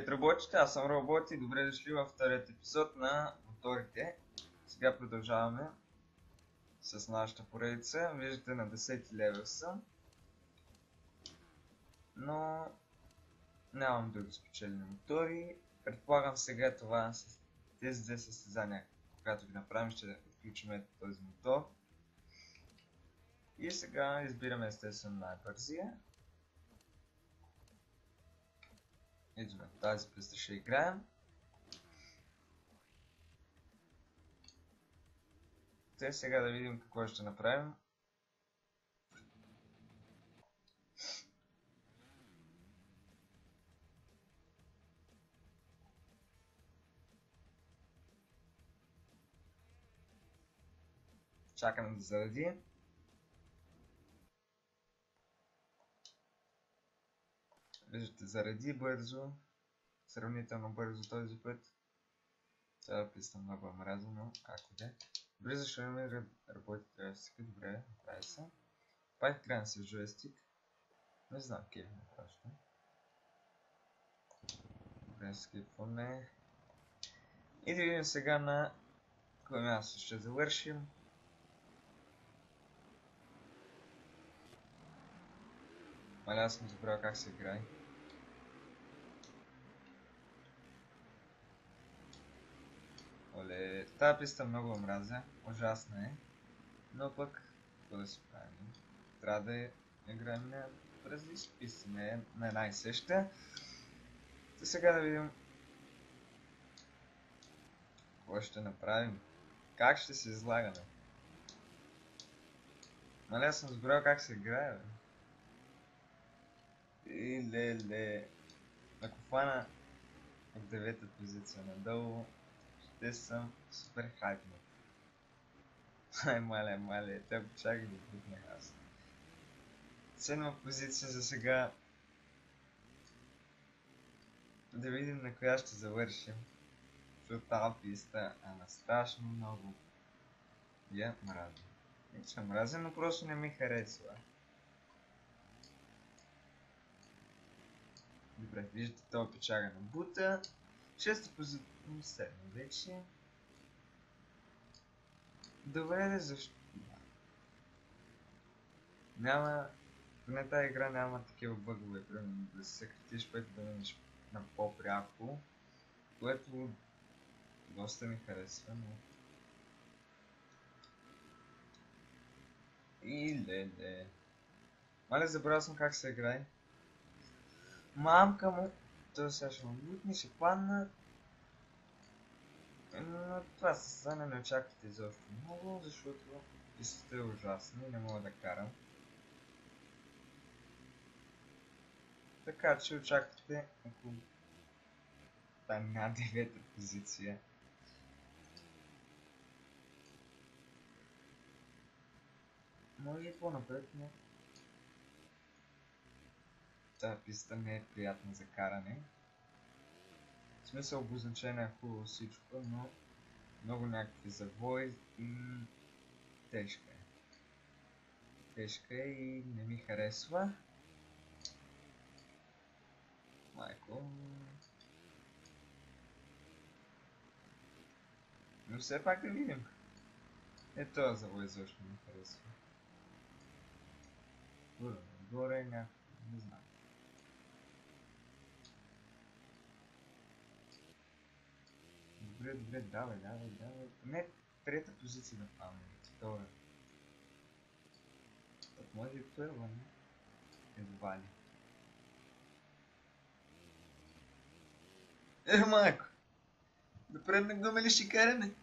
Здравейте работите, аз съм Робот и добре дошли във вторият епизод на моторите. Сега продължаваме с нашата поредица. Виждате, на 10 левел съм, но нямам други спечелени мотори. Предполагам сега това с тези две състезания, когато ги направим, ще включим този мотор. И сега избираме естествено най-бързия. Идваме тази писта, ще играем. Те сега да видим какво ще направим. Чакаме да заради. Виждате, заради бързо. Сравнително бързо този път. Цяла писта много е мраза, но както де. Добре, защо имаме работи джойстика? Добре, направи се. Пак играем с джойстик. Не знам кеф ме просто. Добре, скипваме. И да видим сега на кое място ще завършим. Маля, аз съм забрал как се играе. Оле, тази писта много мразя, ужасна е, но пък, какво да си правим? Трябва да играем на различни писти, не на една и съща. И сега да видим какво ще направим, как ще се излагаме. Нали, аз съм забрал как се играе, бе. И леле, ако фана от 9-та позиция надолу, ще съм супер хайпнат. Ай, мале, те чакай да пукнах аз. 7-ма позиция за сега. Да видим на коя ще завършим. Защото тази писта ама страшно много я мразя. Не че мразя, но просто не ми харесва. Добре, виждате този печага на бута. 6-та позиция, 7 вече. Добре, защо? Няма, поне тази игра няма такива бъгове, примерно да се съкратиш, което да минеш на по-пряко, което доста ми харесва, но... И леле. Мале, забравял съм как се играе. Мамка му, той сега ще му бутни, ще падна. Но това състезание не очаквате изобщо много, защото пистата е ужасна и не мога да карам. Така че очаквате около една 9-та позиция. Може по-напред, но тази писта не е приятна за каране. В смисъл, обозначена е хубаво всичко, но много някакви завои и тежка е. Тежка е и не ми харесва. Майко. Но все пак да видим. Този завой защо ми харесва. Горе е някакво, не знам. Добре, давай. Не, трета позиция да падаме. Втора. Так може и първа, не? Едва ли. Майко! Да преднагваме ли ще караме?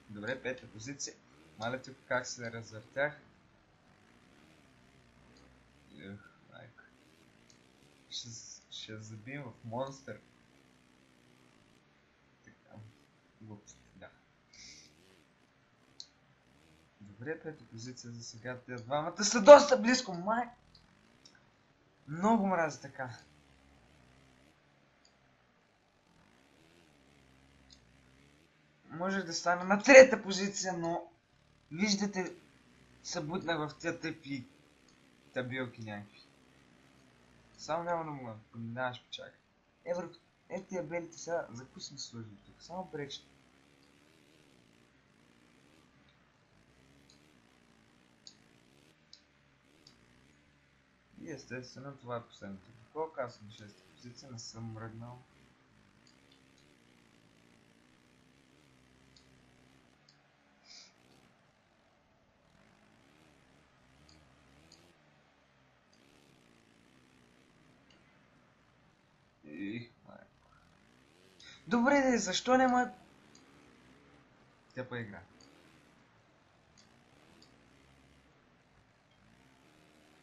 Добре, пета позиция. Маля тук как се развъртях. Майко. Ще забием в монстър. Така. Глупости, да. Добре, пета позиция за сега. Те двамата са доста близко, май! Много мразя така. Може да стане на трета позиция, но виждате се бутнах в тия тъпи табилки някакви. Само няма да му поминаваш печак. Тия белите сега, за кои сме сложили тук? Само бречни. И естествено това е последното. Колко аз съм на 6-та позиция, не съм мръднал. Добре, защо няма тъпа игра?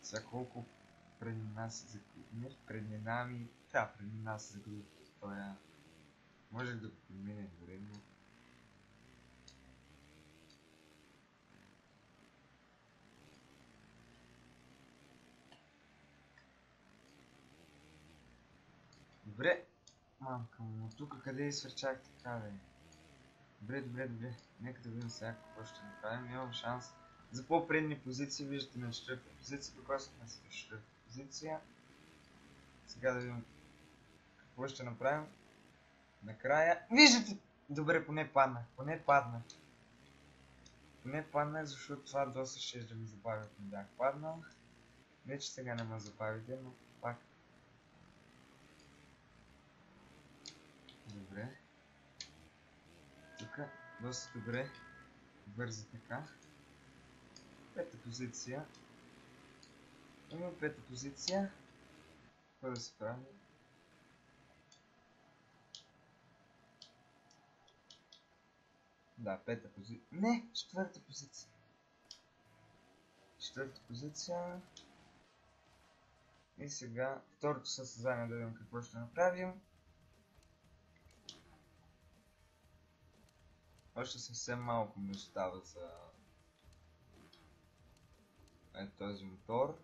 За колко преди нас се загубим? Преди нами... Да, преди нас се загубим. Това можех да го премине дори, но... Добре. Мамка му, тук къде свърчах така, бе? Добре. Нека да видим сега какво ще направим. Имам шанс за по-предни позиции. Виждате на 4-та позиция, докосвахме се до 4-та позиция. Сега да видим какво ще направим. Накрая... Виждате! Добре, поне падна, защото това доста ще да ми забави, ако не бях паднал. Не, че сега не ме забавите, но пак. Добре. Тук доста добре. Бързо така. Пета позиция. Имам пета позиция. Какво да се прави? Да, пета позиция. Не, четвърта позиция. Четвърта позиция. И сега второто състезание да видим какво ще направим. Още съвсем малко ми остава за този мотор.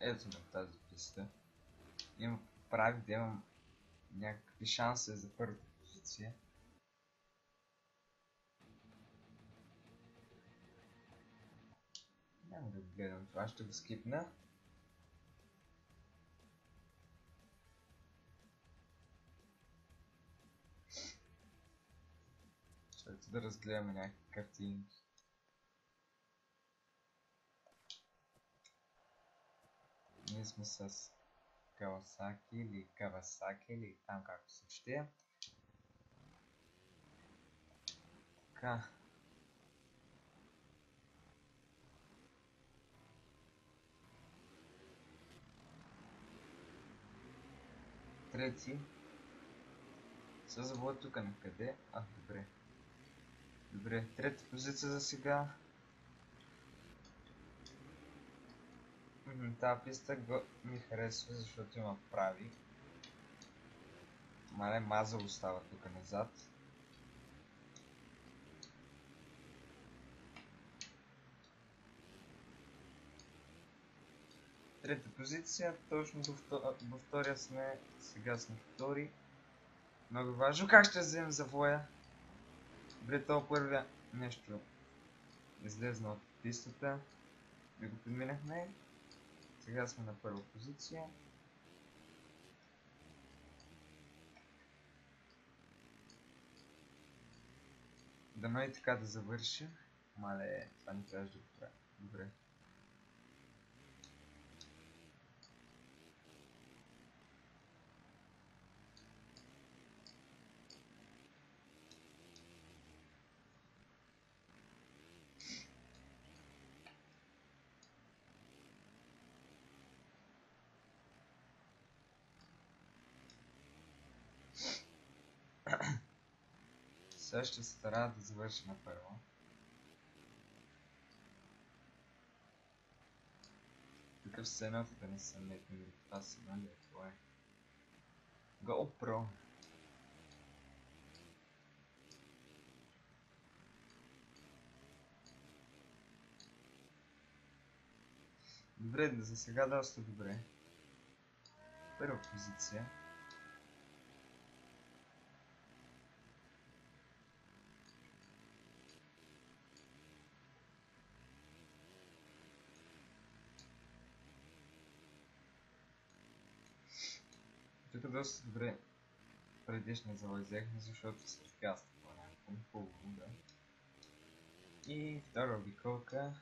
Ето на тази писта. Прави да имам някакви шанси за първата позиция. Няма да гледам това, ще го скипна. Ще да разгледаме някакви картинки. Ние сме с Кавасаки или там както се ще. Така. Трети. Се завода тук накъде? Добре. Добре, трета позиция за сега. Тази писта ми харесва, защото има прави. Мале мазало става тук назад. Трета позиция, точно до втория сме, сега сме втори. Много важно. Как ще вземем завоя? Добре, това първия нещо излезна от пистата. И го подминахме. Сега сме на първа позиция. Дано и така да завършим. Мале, това не трябваше да го правя. Добре. Сега ще се стара да завърши на първо. Такъв сцената да не съм метнали. Това сега ли е? Това е GoPro. Добре, за сега доста добре. първа позиция. Тук доста добре предишния завой взехме, защото се препятства по някакво хубаво, да. И втора обиколка.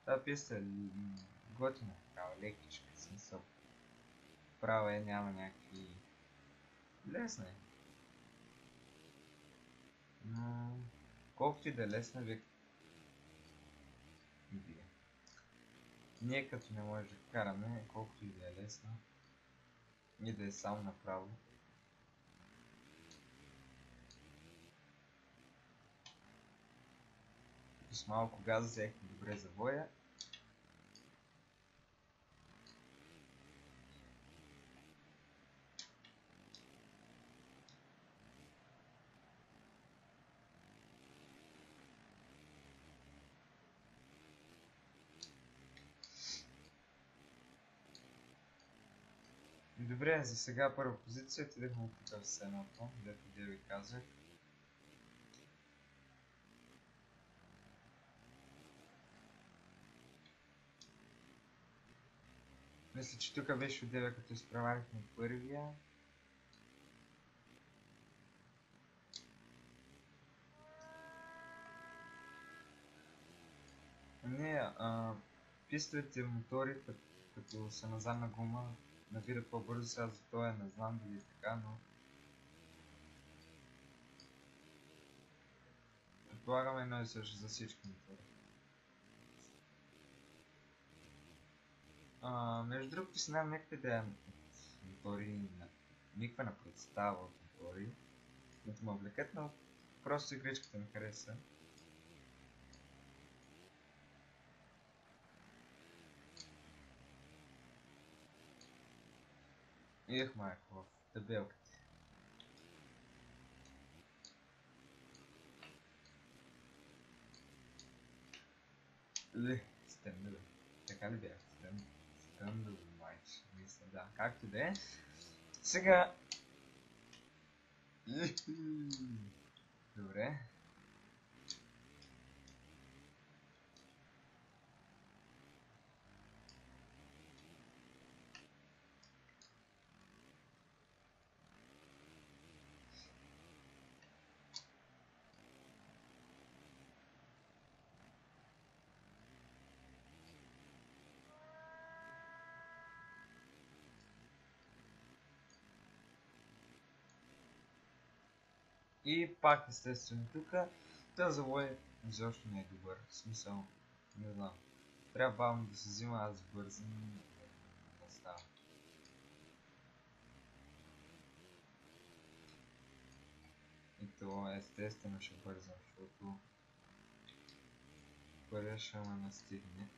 Тази писта е готина, такава лекичка, смисъл. Права е, няма някакви... Лесна е. Но... колкото и да е лесна, вие... Ние като не може да караме, колкото и да е лесна, и да е само направо. С малко газ взехме добре завоя. Добре, за сега първа позиция, отидехме тук в сеното, дето ви казах. Мисля, че тук беше отдеве, като изпреварихме първия. Не, пистовите мотори, като са на задна гума, навират по-бързо, сега за това не знам дали е така, но... предполагаме едно и също за всички мотори. Между другото си нямам някаква идея от мотори, никаква на представа от мотори, които ме влекат, но просто игричката ми хареса. Идех майко в табелката. Стендове. Така ли бях? Стендове, майче. Мисля, да. Както да е. Сега... Добре. И пак естествено тук, този завой изобщо не е добър. В смисъл, не знам. Трябва бавно да се взима, аз бързам да става. И това естествено ще бързам, защото първия ще ме настигне.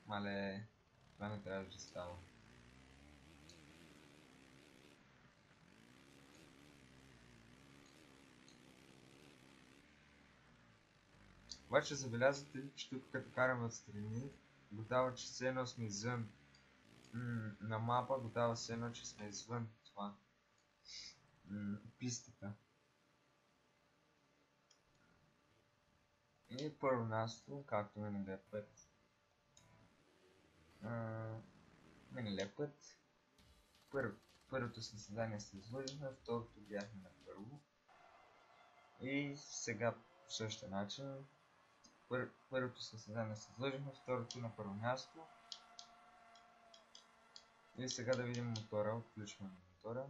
Мале, това не трябва да става. Обаче забелязвате ли, че тук като караме отстрани, го дава, че все едно сме извън. На мапа го дава все едно, че сме извън това. Пистата. И първо място, както миналия път. Миналия път. Първото състезание се излъжихме, второто бяхме на първо. И сега по същия начин. Първото състезание се излъжихме, второто на първо място. И сега да видим мотора, отключваме мотора.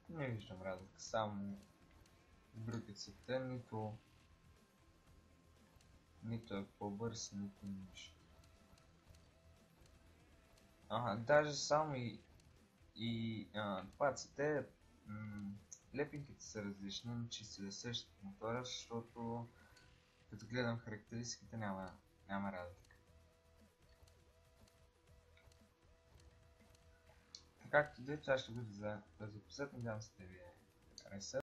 Не виждам разлика, само другите са тъм, нито е по-бърз, нито нищо. Даже само и паците Лепинките са различни, но чисти да същото мотора, защото като гледам характеристиките няма разлика. Както да е, това ще бъде за този епизод. Надявам се да ви е харесал.